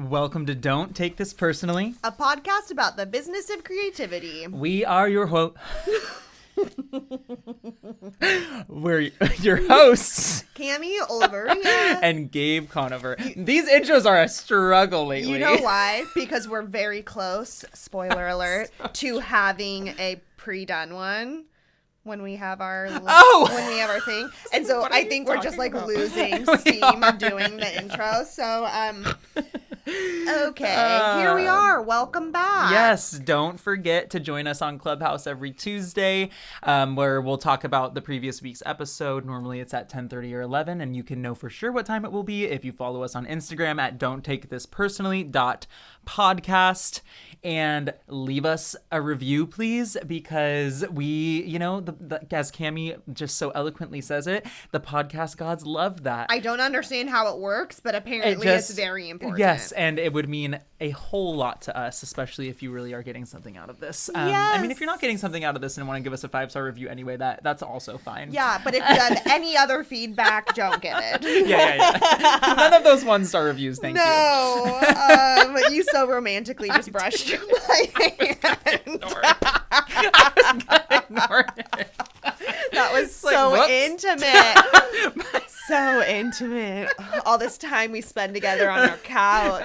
Welcome to Don't Take This Personally, a podcast about the business of creativity. We are your We're your hosts, Cami Oliveria and Gabe Conover. These intros are a struggle lately. You know why? Because we're very close, spoiler alert, to having a pre-done one when we have our thing. And so I think we're just like losing steam of doing the intro. So okay, here we are. Welcome back. Yes, don't forget to join us on Clubhouse every Tuesday, where we'll talk about the previous week's episode. Normally it's at 10:30 or 11, and you can know for sure what time it will be if you follow us on Instagram at don'ttakethispersonally.podcast, and leave us a review, please, because we, as Cami just so eloquently says it, the podcast gods love that. I don't understand how it works, but apparently it's very important. Yes, and it would mean a whole lot to us, especially if you really are getting something out of this. Yes. I mean, if you're not getting something out of this and want to give us a 5-star review anyway, that's also fine. Yeah, but if you have any other feedback, don't give it. Yeah. None of those 1-star reviews, thank you. No, you so romantically just brushed my hand. Ignore it. That was so intimate. So intimate. All this time we spend together on our couch.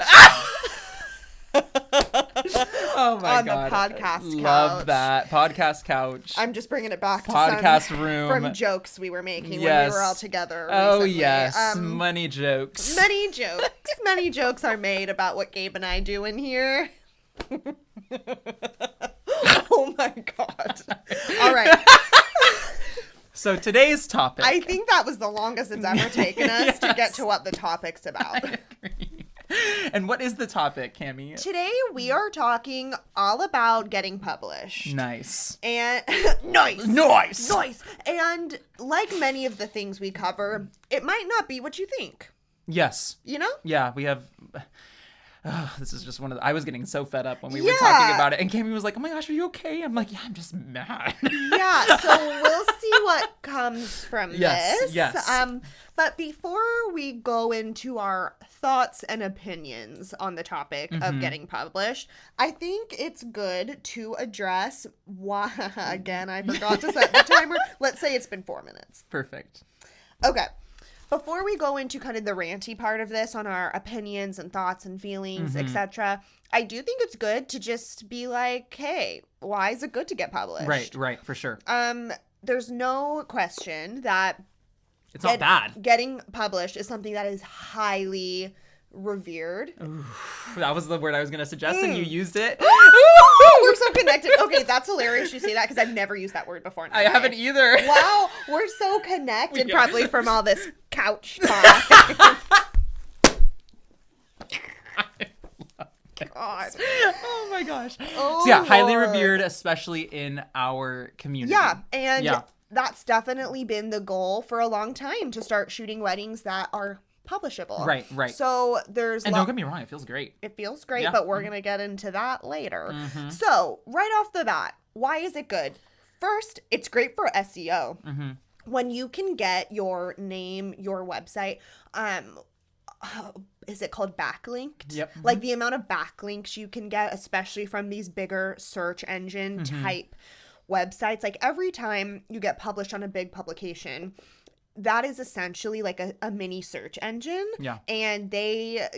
Oh my God. On the podcast couch. Love that. Podcast couch. I'm just bringing it back to podcast room. From jokes we were making when we were all together recently. Oh, yes. Money jokes. Many jokes. Many jokes are made about what Gabe and I do in here. Oh my God. All right. So today's topic. I think that was the longest it's ever taken us to get to what the topic's about. I agree. And what is the topic, Cami? Today we are talking all about getting published. Nice. And nice. And like many of the things we cover, it might not be what you think. Yes. You know? Yeah, we have. This is just one of the. I was getting so fed up when we were talking about it, and Cami was like, "Oh my gosh, are you okay?" I'm like, "Yeah, I'm just mad." Yeah. So we'll see what comes from this. Yes. But before we go into our thoughts and opinions on the topic of getting published, I think it's good to address why. Again, I forgot to set the timer. Let's say it's been 4 minutes. Perfect. Okay. Before we go into kind of the ranty part of this on our opinions and thoughts and feelings, etc., I do think it's good to just be like, hey, why is it good to get published? Right, for sure. There's no question that it's not bad. Getting published is something that is highly revered. Oof, that was the word I was going to suggest, and you used it. We're so connected. Okay, that's hilarious you say that because I've never used that word before. I haven't either. Wow, we're so connected, probably from all this couch talk. God. Oh my gosh. Oh, so yeah, highly revered, especially in our community. Yeah, and that's definitely been the goal for a long time, to start shooting weddings that are publishable. Right. So there's... And don't get me wrong, it feels great. It feels great, but we're going to get into that later. So, right off the bat, why is it good? First, it's great for SEO. When you can get your name, your website, is it called backlinked? Yep. Like the amount of backlinks you can get, especially from these bigger search engine type websites. Like every time you get published on a big publication, that is essentially like a mini search engine. Yeah. And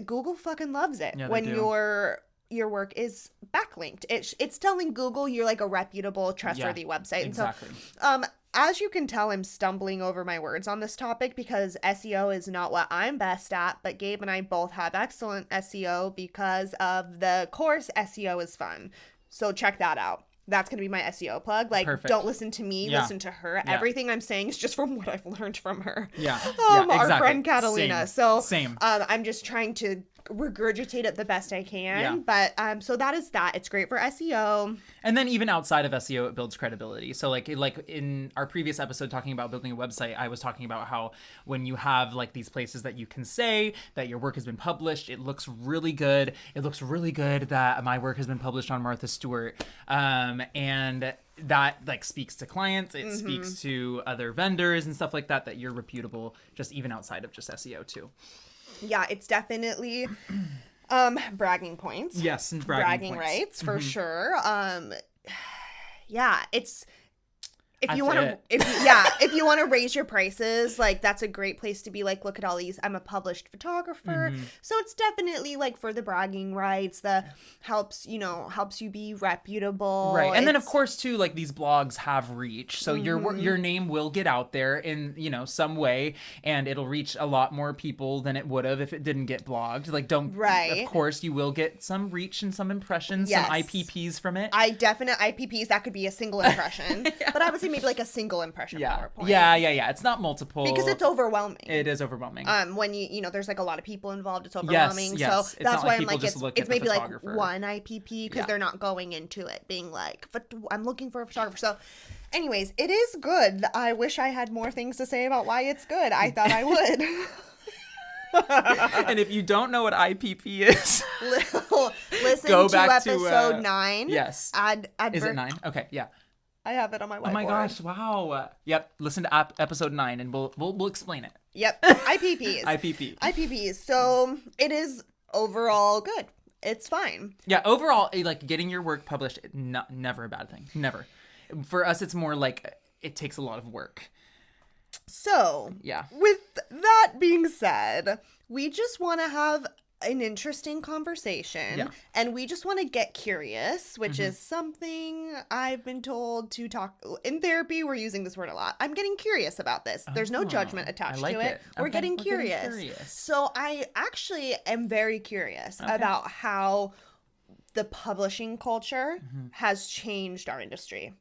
Google fucking loves it when your work is backlinked. It's telling Google you're like a reputable, trustworthy website. Exactly. And so, as you can tell, I'm stumbling over my words on this topic because SEO is not what I'm best at, but Gabe and I both have excellent SEO because of the course SEO is Fun. So check that out. That's going to be my SEO plug. Like, Perfect. Don't listen to me, listen to her. Yeah. Everything I'm saying is just from what I've learned from her. Yeah. Exactly. Our friend Catalina. Same. I'm just trying to regurgitate it the best I can. Yeah. But so that is that. It's great for SEO. And then even outside of SEO, it builds credibility. So like in our previous episode talking about building a website, I was talking about how when you have like these places that you can say that your work has been published, it looks really good. It looks really good that my work has been published on Martha Stewart. And that like speaks to clients, it speaks to other vendors and stuff like that you're reputable just even outside of just SEO too. Yeah, it's definitely Bragging points. Yes, and bragging points. rights for sure. Yeah, it's if you That's want to it. if you want to raise your prices, like that's a great place to be like, look at all these, I'm a published photographer. So it's definitely like for the bragging rights, the helps you be reputable. Right. And then of course too, like these blogs have reach. So your name will get out there in, some way, and it'll reach a lot more people than it would have if it didn't get blogged. Like Right. Of course you will get some reach and some impressions, Yes. some IPPs from it. Definite IPPs, that could be a single impression. But I would say maybe like a single impression PowerPoint. Yeah. It's not multiple. Because it's overwhelming. It is overwhelming. When there's like a lot of people involved, it's overwhelming. Yes. So It's that's not why like I'm people like, just look at it's the maybe like photographer. one IPP because they're not going into it being like, I'm looking for a photographer. So anyways, it is good. I wish I had more things to say about why it's good. I thought I would. And if you don't know what IPP is, listen go to back to, episode 9. Yes. Is it 9? Okay, yeah. I have it on my whiteboard. Oh my gosh! Wow. Yep. Listen to episode 9, and we'll explain it. Yep. IPPs. IPPs. So it is overall good. It's fine. Yeah. Overall, like getting your work published, never a bad thing. Never. For us, it's more like it takes a lot of work. So Yeah. With that being said, we just want to have an interesting conversation, and we just want to get curious, which is something I've been told to talk in therapy. We're using this word a lot. I'm getting curious about this. There's no judgment attached to it. We're getting curious. So I actually am very curious about how the publishing culture has changed our industry.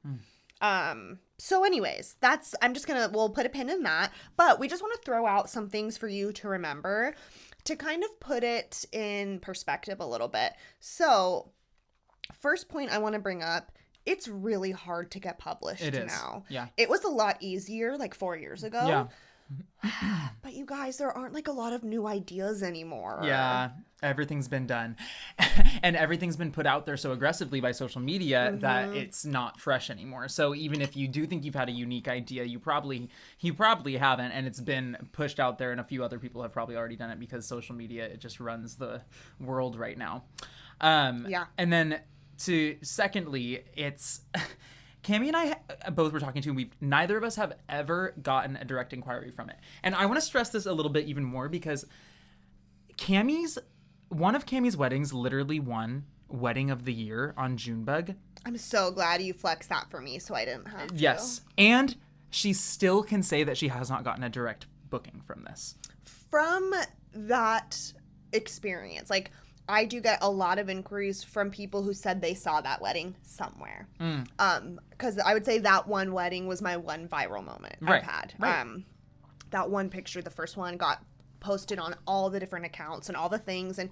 So anyways, we'll put a pin in that, but we just want to throw out some things for you to remember to kind of put it in perspective a little bit. So first point I want to bring up, it's really hard to get published now. Yeah. It was a lot easier like 4 years ago. Yeah. But you guys, there aren't like a lot of new ideas anymore. Yeah, everything's been done. And everything's been put out there so aggressively by social media that it's not fresh anymore. So even if you do think you've had a unique idea, you probably haven't, and it's been pushed out there, and a few other people have probably already done it because social media, it just runs the world right now. And then secondly, it's Cammie and I both were talking to, neither of us have ever gotten a direct inquiry from it. And I want to stress this a little bit even more because one of Cammie's weddings literally won Wedding of the Year on Junebug. I'm so glad you flexed that for me so I didn't have to. Yes. And she still can say that she has not gotten a direct booking from this. From that experience, like, I do get a lot of inquiries from people who said they saw that wedding somewhere. Because I would say that one wedding was my one viral moment I've had. Right. That one picture, the first one, got posted on all the different accounts and all the things, and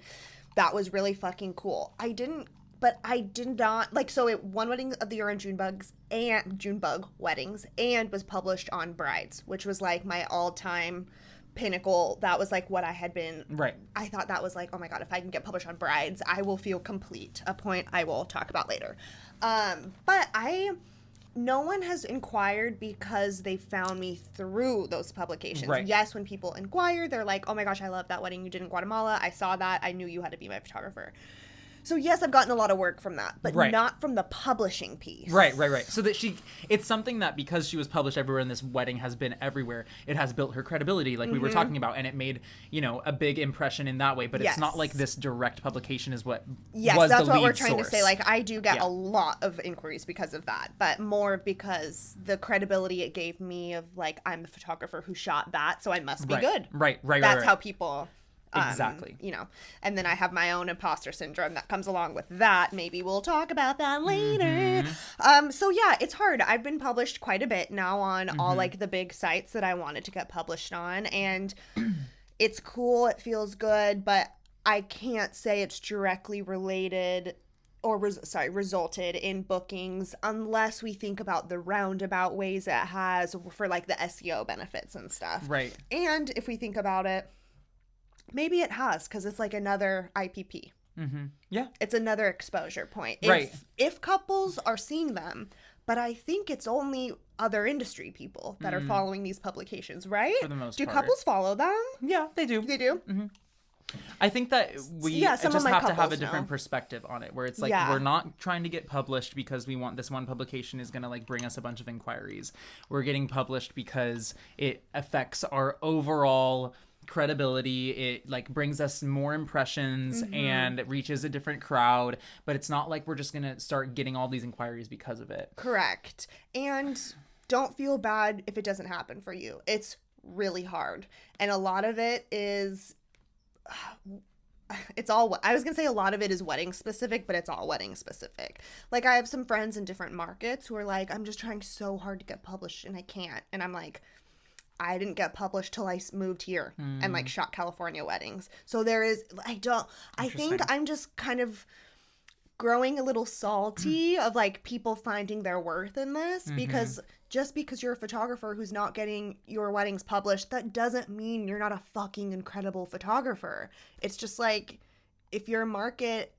that was really fucking cool. I did not like, so it won Wedding of the Year on Junebug weddings, and was published on Brides, which was like my all-time pinnacle. That was like what I had been. Right. I thought that was like, oh my god, if I can get published on Brides, I will feel complete. A point I will talk about later. But no one has inquired because they found me through those publications. Right. Yes, when people inquire, they're like, oh my gosh, I love that wedding you did in Guatemala. I saw that. I knew you had to be my photographer. So yes, I've gotten a lot of work from that, but not from the publishing piece. Right. So that it's something that because she was published everywhere and this wedding has been everywhere, it has built her credibility, like we were talking about, and it made, a big impression in that way. But it's not like this direct publication is what was the lead source. Yes, that's what we're trying to say. Like, I do get a lot of inquiries because of that, but more because the credibility it gave me of like, I'm the photographer who shot that, so I must be good. Right. That's how people. Exactly. And then I have my own imposter syndrome that comes along with that. Maybe we'll talk about that later. So yeah, it's hard. I've been published quite a bit now on all like the big sites that I wanted to get published on, and it's cool. It feels good, but I can't say it's directly related or resulted in bookings unless we think about the roundabout ways it has for like the SEO benefits and stuff. Right. And if we think about it, maybe it has, because it's like another IPP. Yeah. It's another exposure point. Right. If couples are seeing them, but I think it's only other industry people that are following these publications, right? For the most part. Do part. couples follow them? Yeah, they do. They do? I think that we Yeah, some of just my have to have a couples different know. perspective on it, where it's like Yeah. we're not trying to get published because we want this one publication is going to like bring us a bunch of inquiries. We're getting published because it affects our overall credibility. It like brings us more impressions and it reaches a different crowd, but it's not like we're just going to start getting all these inquiries because of it. Correct. And don't feel bad if it doesn't happen for you. It's really hard. And a lot of it is it's all, I was gonna say a lot of it is wedding specific, but it's all wedding specific. Like I have some friends in different markets who are like, I'm just trying so hard to get published and I can't. And I'm like, I didn't get published till I moved here and like shot California weddings. So there is, I think I'm just kind of growing a little salty of like people finding their worth in this, because just because you're a photographer who's not getting your weddings published, that doesn't mean you're not a fucking incredible photographer. It's just like, if your market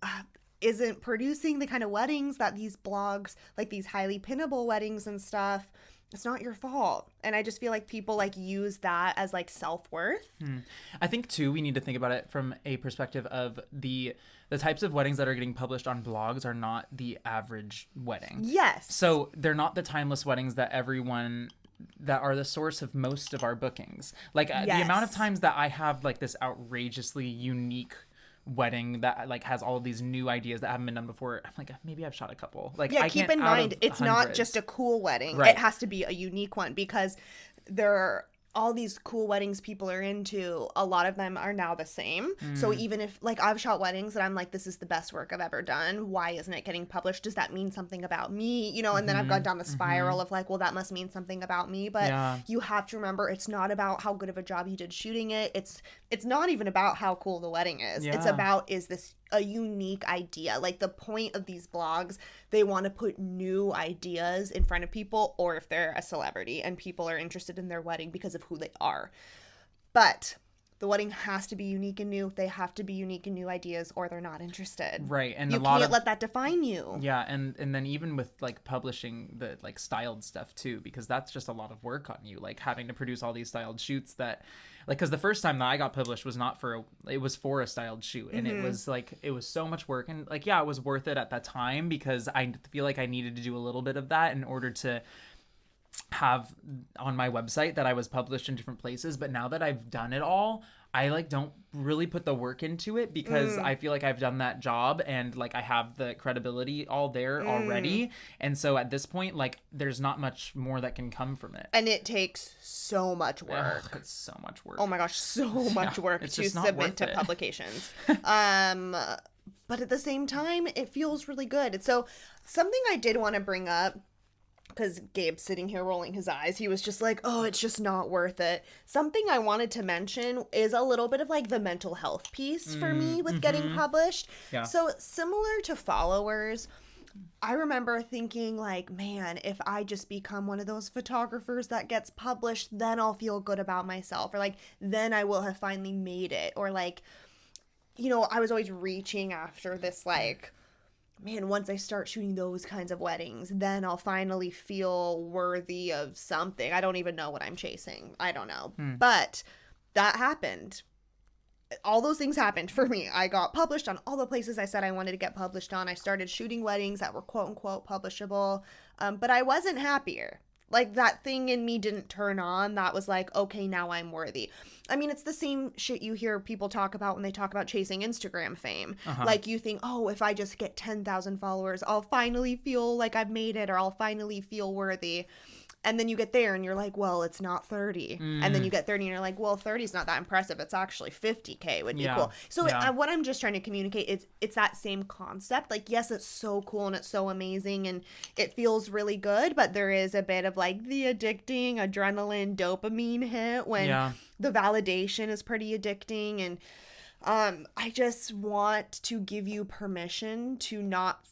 isn't producing the kind of weddings that these blogs, like these highly pinnable weddings and stuff, it's not your fault. And I just feel like people like use that as like self-worth. I think too we need to think about it from a perspective of the types of weddings that are getting published on blogs are not the average wedding. Yes. So they're not the timeless weddings that are the source of most of our bookings. Like the amount of times that I have like this outrageously unique wedding that like has all of these new ideas that haven't been done before, I'm like, maybe I've shot a couple. Like, yeah, I keep can't in out mind, of it's not hundreds. just a cool wedding. Right. It has to be a unique one, because there are all these cool weddings people are into. A lot of them are now the same. So even if like I've shot weddings that I'm like, this is the best work I've ever done, why isn't it getting published? Does that mean something about me? You know, and then I've gone down the spiral of like, well, that must mean something about me. But you have to remember, it's not about how good of a job you did shooting it. It's not even about how cool the wedding is. It's about, is this a unique idea? Like the point of these blogs, they want to put new ideas in front of people, or if they're a celebrity and people are interested in their wedding because of who they are. But the wedding has to be unique and new. They have to be unique and new ideas, or they're not interested. Right. And you a lot can't of let that define you. Yeah, and then even with like publishing the like styled stuff too, because that's just a lot of work on you, like having to produce all these styled shoots that like, because the first time that I got published was not for it was for a styled shoot, and it was like, it was so much work, and like, yeah, it was worth it at that time because I feel like I needed to do a little bit of that in order to have on my website that I was published in different places. But now that I've done it all, I like don't really put the work into it, because I feel like I've done that job and like I have the credibility all there already. And so at this point, like there's not much more that can come from it. And it takes so much work. Ugh, it's so much work. Oh my gosh, so much work it's to just not submit worth to it. publications. But at the same time, it feels really good. And so something I did want to bring up, because Gabe's sitting here rolling his eyes. He was just like, oh, it's just not worth it. Something I wanted to mention is a little bit of like the mental health piece for me with getting published. Yeah. So similar to followers, I remember thinking like, man, if I just become one of those photographers that gets published, then I'll feel good about myself. Or like, then I will have finally made it. Or like, you know, I was always reaching after this like, man, once I start shooting those kinds of weddings, then I'll finally feel worthy of something. I don't even know what I'm chasing. I don't know. But that happened. All those things happened for me. I got published on all the places I said I wanted to get published on. I started shooting weddings that were quote unquote publishable. But I wasn't happier. Like that thing in me didn't turn on. That was like, okay, now I'm worthy. I mean, it's the same shit you hear people talk about when they talk about chasing Instagram fame. Like you think, oh, if I just get 10,000 followers, I'll finally feel like I've made it, or I'll finally feel worthy. And then you get there and you're like, well, it's not 30. And then you get 30 and you're like, well, 30 is not that impressive. It's actually 50K would be cool. So what I'm just trying to communicate is it's that same concept. Like, yes, it's so cool and it's so amazing and it feels really good, but there is a bit of like the addicting adrenaline dopamine hit when the validation is pretty addicting. And I just want to give you permission to not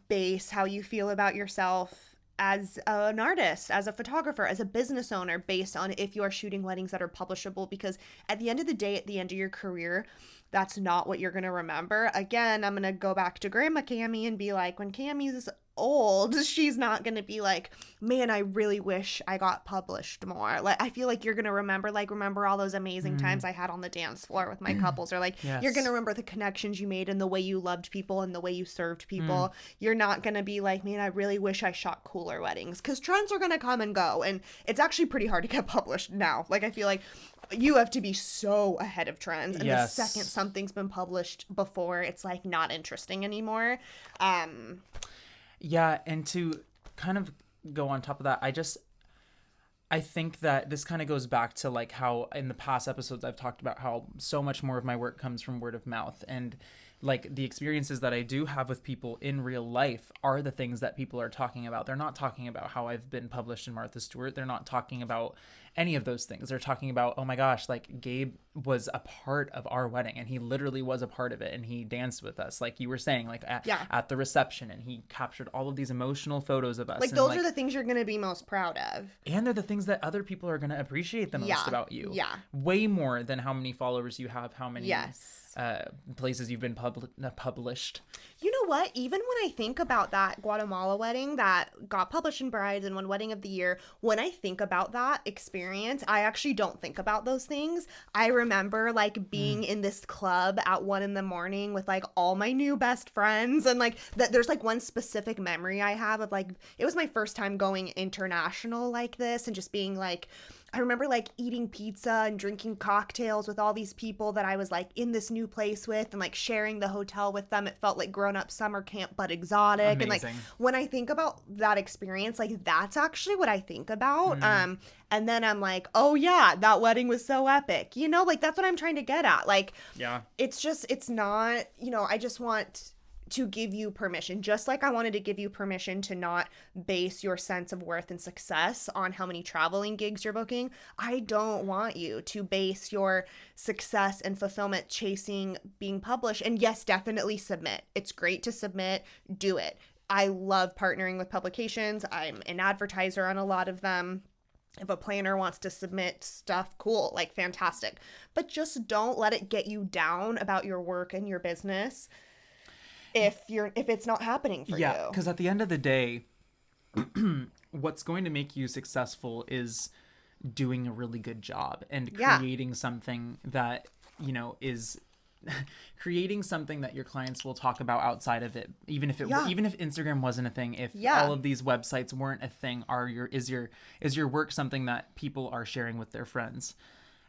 base how you feel about yourself as an artist, as a photographer, as a business owner, based on if you are shooting weddings that are publishable, because at the end of the day, at the end of your career, that's not what you're going to remember. Again, I'm going to go back to Grandma Cammie and be like, when Cammie's old, she's not going to be like, man, I really wish I got published more. Like, I feel like you're going to remember all those amazing times I had on the dance floor with my couples, or like, Yes. you're going to remember the connections you made and the way you loved people and the way you served people. You're not going to be like, man, I really wish I shot cooler weddings, because trends are going to come and go. And it's actually pretty hard to get published now. Like, I feel like you have to be so ahead of trends, and Yes. the second something's been published before, it's like not interesting anymore. Yeah, and to kind of go on top of that, I think that this kind of goes back to like how in the past episodes I've talked about how so much more of my work comes from word of mouth, and like the experiences that I do have with people in real life are the things that people are talking about. They're not talking about how I've been published in Martha Stewart. They're not talking about any of those things. They're talking about, oh my gosh, like Gabe was a part of our wedding, and he literally was a part of it, and he danced with us, like you were saying, like at the reception, and he captured all of these emotional photos of us. Like, and those are the things you're going to be most proud of. and they're the things that other people are going to appreciate the most about you. Yeah. Way more than how many followers you have, how many Yes. places you've been published. You know what? Even when I think about that Guatemala wedding that got published in Brides and won Wedding of the Year, when I think about that experience, I actually don't think about those things. I remember like being in this club at 1 a.m. with like all my new best friends, and like there's like one specific memory I have of like, it was my first time going international like this, and just being like, I remember like eating pizza and drinking cocktails with all these people that I was like in this new place with, and like sharing the hotel with them. It felt like grown up summer camp, but exotic. Amazing. And like when I think about that experience, like that's actually what I think about. And then I'm like, oh yeah, that wedding was so epic. You know, like that's what I'm trying to get at. Like, Yeah. it's not, I just want to give you permission, just like I wanted to give you permission to not base your sense of worth and success on how many traveling gigs you're booking. I don't want you to base your success and fulfillment chasing being published. And yes, definitely submit. It's great to submit. Do it. I love partnering with publications. I'm an advertiser on a lot of them. If a planner wants to submit stuff, cool, like fantastic. But just don't let it get you down about your work and your business if it's not happening for you. Yeah, because at the end of the day, what's going to make you successful is doing a really good job and creating something that, is creating something that your clients will talk about outside of it. Even if Instagram wasn't a thing, if all of these websites weren't a thing, is your work something that people are sharing with their friends?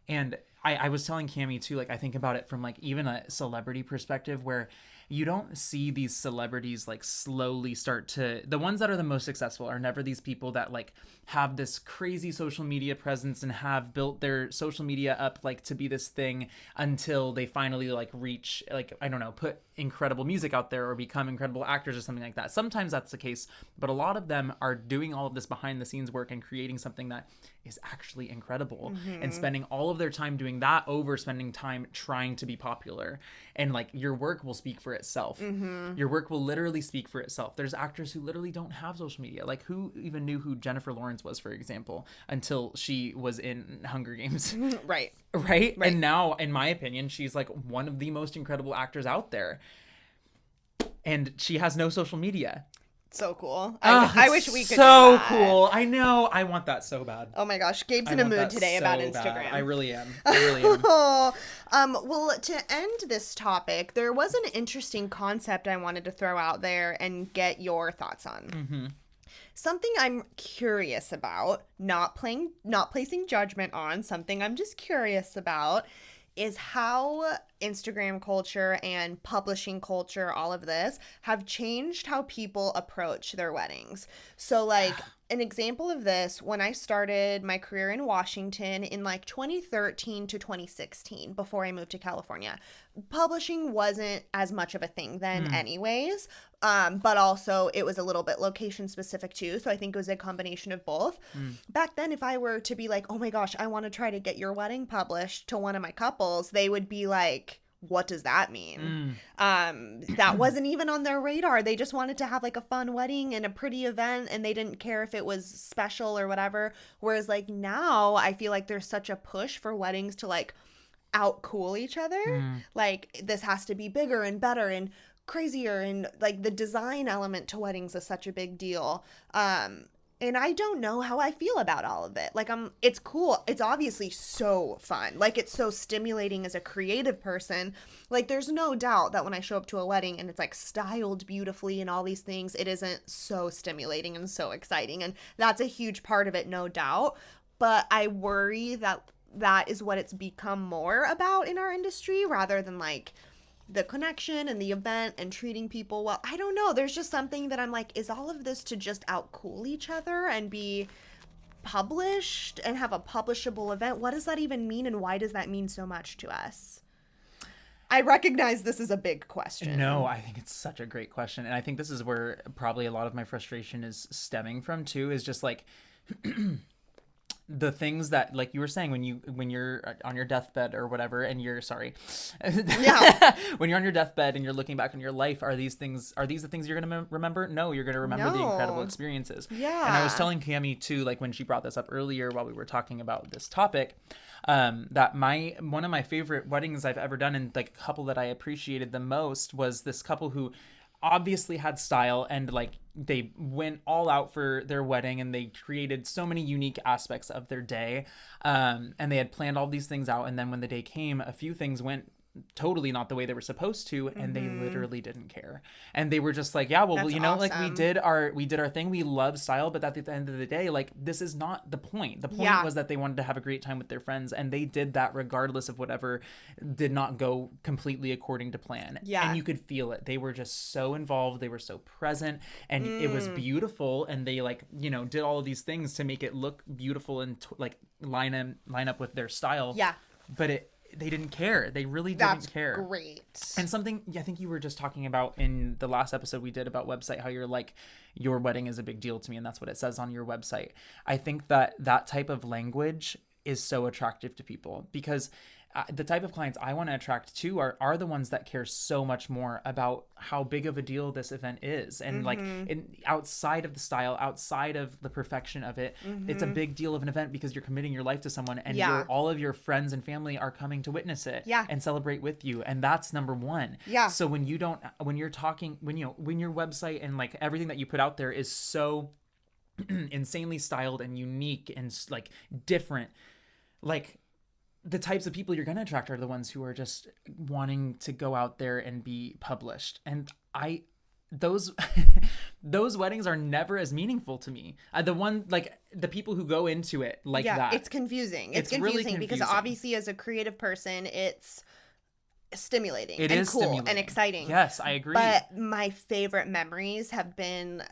And I was telling Cammie too, like I think about it from like even a celebrity perspective, where you don't see these celebrities like slowly start to, the ones that are the most successful are never these people that like have this crazy social media presence and have built their social media up like to be this thing until they finally like reach, like, I don't know, put incredible music out there or become incredible actors or something like that. Sometimes that's the case, but a lot of them are doing all of this behind the scenes work and creating something that is actually incredible and spending all of their time doing that over spending time trying to be popular. And like your work will speak for itself. Your work will literally speak for itself. There's actors who literally don't have social media. Like who even knew who Jennifer Lawrence was, for example, until she was in Hunger Games. Right. And now, in my opinion, she's like one of the most incredible actors out there. And she has no social media. So cool. I wish we could so do that. Cool. I know. I want that so bad. Oh my gosh. Gabe's in a mood today about Instagram. Bad. I really am. Well, to end this topic, there was an interesting concept I wanted to throw out there and get your thoughts on. Something I'm curious about, not placing judgment on, something I'm just curious about is how Instagram culture and publishing culture, all of this, have changed how people approach their weddings. So like an example of this, when I started my career in Washington in like 2013 to 2016, before I moved to California, publishing wasn't as much of a thing then anyways. But also it was a little bit location specific too. So I think it was a combination of both. Back then, if I were to be like, oh my gosh, I want to try to get your wedding published to one of my couples, they would be like, what does that mean? That wasn't even on their radar. They just wanted to have like a fun wedding and a pretty event, and they didn't care if it was special or whatever. Whereas like now I feel like there's such a push for weddings to like out cool each other. Like this has to be bigger and better and crazier, and like the design element to weddings is such a big deal. And I don't know how I feel about all of it. Like, it's cool. It's obviously so fun. Like, it's so stimulating as a creative person. Like, there's no doubt that when I show up to a wedding and it's like styled beautifully and all these things, it isn't so stimulating and so exciting. And that's a huge part of it, no doubt. But I worry that that is what it's become more about in our industry, rather than like the connection and the event and treating people well. I don't know. There's just something that I'm like, is all of this to just outcool each other and be published and have a publishable event? What does that even mean, and why does that mean so much to us? I recognize this is a big question. No, I think it's such a great question. And I think this is where probably a lot of my frustration is stemming from too, is just like the things that, like you were saying, when you're on your deathbed or whatever, and you're Yeah. when you're on your deathbed and you're looking back on your life, are these the things you're gonna remember? No, you're gonna remember the incredible experiences. Yeah. And I was telling Cami too, like when she brought this up earlier while we were talking about this topic, that one of my favorite weddings I've ever done, and like a couple that I appreciated the most, was this couple who obviously had style, and like they went all out for their wedding, and they created so many unique aspects of their day, and they had planned all these things out, and then when the day came, a few things went totally not the way they were supposed to, and they literally didn't care, and they were just like, yeah, well, That's you know, awesome. like we did our thing, we love style, but at the end of the day, like, this is not the point. The point was that they wanted to have a great time with their friends, and they did that regardless of whatever did not go completely according to plan. And you could feel it. They were just so involved, they were so present, and it was beautiful, and they, like, you know, did all of these things to make it look beautiful and like line up with their style. But they didn't care. They really didn't care. That's great. And something I think you were just talking about in the last episode we did about website, how you're like, your wedding is a big deal to me, and that's what it says on your website. I think that type of language is so attractive to people, because the type of clients I want to attract to are the ones that care so much more about how big of a deal this event is. And like, outside of the style, outside of the perfection of it, it's a big deal of an event because you're committing your life to someone, and all of your friends and family are coming to witness it and celebrate with you. And that's number one. So when your website and like everything that you put out there is so insanely styled and unique and like different, like, the types of people you're going to attract are the ones who are just wanting to go out there and be published. And those weddings are never as meaningful to me. The people who go into it like that. It's confusing. It's confusing, really confusing, because obviously as a creative person, it's stimulating and cool and exciting. Yes, I agree. But my favorite memories have been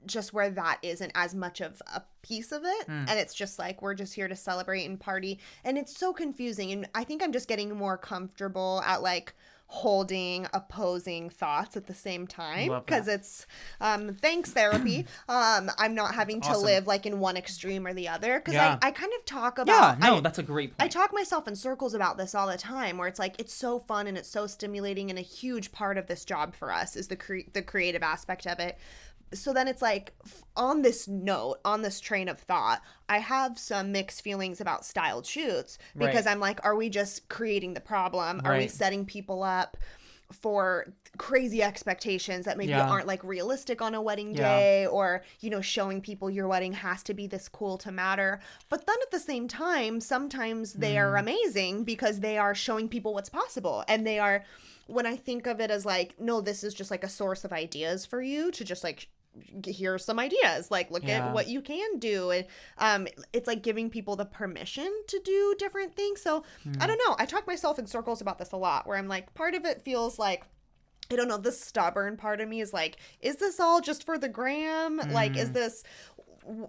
just where that isn't as much of a piece of it, and it's just like, we're just here to celebrate and party, and it's so confusing. And I think I'm just getting more comfortable at like holding opposing thoughts at the same time, because it's thanks therapy. I'm not having to live like in one extreme or the other, because I kind of talk about that's a great point. I talk myself in circles about this all the time, where it's like, it's so fun and it's so stimulating, and a huge part of this job for us is the creative aspect of it. So then it's like, on this note, on this train of thought, I have some mixed feelings about styled shoots, because I'm like, are we just creating the problem? Are we setting people up for crazy expectations that maybe aren't like realistic on a wedding day, or, you know, showing people your wedding has to be this cool to matter? But then at the same time, sometimes they are amazing because they are showing people what's possible, and they are, when I think of it as like, no, this is just like a source of ideas for you to just like, here's some ideas, like, look at what you can do. And it's like giving people the permission to do different things. So I don't know, I talk myself in circles about this a lot, where I'm like, part of it feels like, I don't know, the stubborn part of me is like, is this all just for the gram? Like, is this,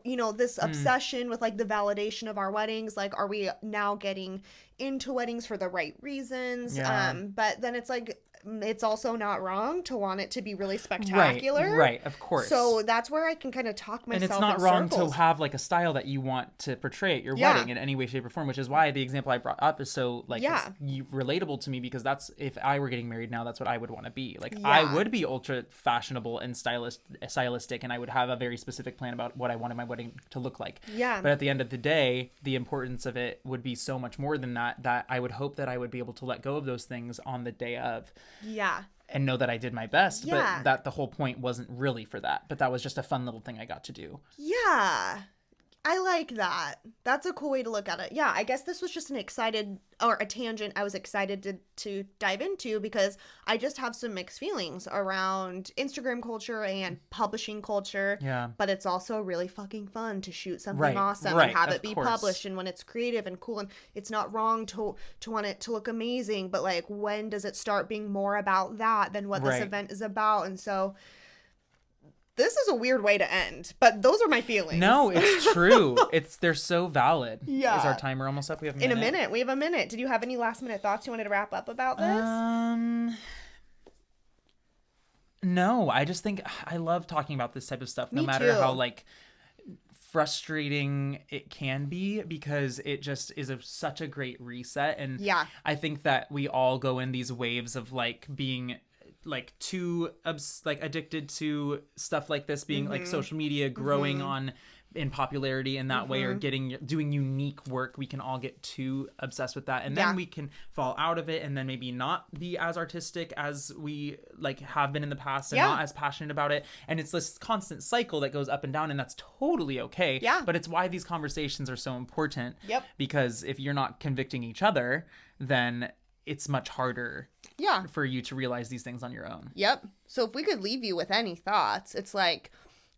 you know, this obsession with like the validation of our weddings, like, are we now getting into weddings for the right reasons? But then it's like, it's also not wrong to want it to be really spectacular. Right, of course. So that's where I can kind of talk myself in circles. And it's not wrong to have like a style that you want to portray at your wedding in any way, shape, or form, which is why the example I brought up is so like relatable to me, because that's, if I were getting married now, that's what I would want to be. Like, I would be ultra fashionable and stylistic, and I would have a very specific plan about what I wanted my wedding to look like. But at the end of the day, the importance of it would be so much more than that I would hope that I would be able to let go of those things on the day of. and know that I did my best, Yeah. but that the whole point wasn't really for that. But that was just a fun little thing I got to do. Yeah. I like that. That's a cool way to look at it. Yeah, I guess this was just a tangent I was excited to dive into because I just have some mixed feelings around Instagram culture and publishing culture. Yeah. But it's also really fucking fun to shoot something Right, awesome right, and have of it be course. published, and when it's creative and cool, and it's not wrong to want it to look amazing, but like when does it start being more about that than what this Right. event is about? And so this is a weird way to end, but those are my feelings. No, it's true. They're so valid. Yeah. Is our timer almost up? We have a In minute. a minute. We have a minute. Did you have any last minute thoughts you wanted to wrap up about this? No, I just think I love talking about this type of stuff, no Me matter too. how like frustrating it can be, because it just is such a great reset. And Yeah. I think that we all go in these waves of like being like too addicted to stuff like this, being like social media growing on in popularity in that way, or doing unique work. We can all get too obsessed with that, and then we can fall out of it, and then maybe not be as artistic as we like have been in the past, and not as passionate about it. And it's this constant cycle that goes up and down, and that's totally okay. Yeah. But it's why these conversations are so important. Yep. Because if you're not convicting each other, then it's much harder Yeah. for you to realize these things on your own. Yep. So if we could leave you with any thoughts, it's like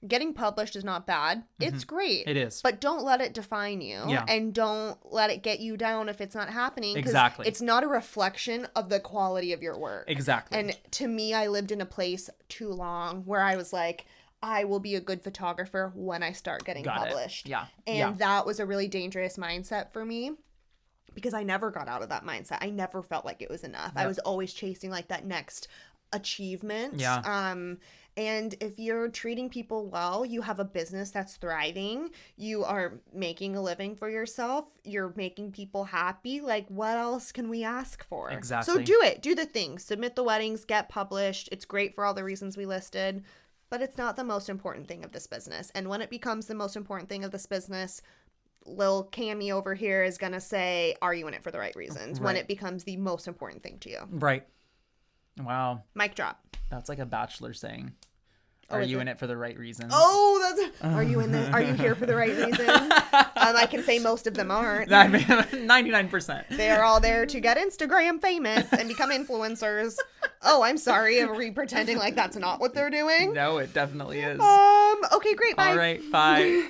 getting published is not bad. It's great. It is. But don't let it define you. Yeah. And don't let it get you down if it's not happening. 'Cause Exactly. it's not a reflection of the quality of your work. Exactly. And to me, I lived in a place too long where I was like, I will be a good photographer when I start getting Got it. published. Yeah. And Yeah. that was a really dangerous mindset for me, because I never got out of that mindset. I never felt like it was enough. I Yep. was always chasing like that next achievement. Yeah. And if you're treating people well, you have a business that's thriving, you are making a living for yourself, you're making people happy. Like, what else can we ask for? Exactly. So do it. Do the things. Submit the weddings, get published. It's great for all the reasons we listed, but it's not the most important thing of this business. And when it becomes the most important thing of this business, Lil Cammy over here is going to say, are you in it for the right reasons? When Right. it becomes the most important thing to you. Right. Wow. Mic drop. That's like a bachelor saying. Oh, Are is you it? in it for the right reasons? Oh, that's. Are you in this? Are you here for the right reasons? I can say most of them aren't. 99%. They are all there to get Instagram famous and become influencers. Oh, I'm sorry. Are we pretending like that's not what they're doing? No, it definitely is. Okay, great. Bye. All right. Bye.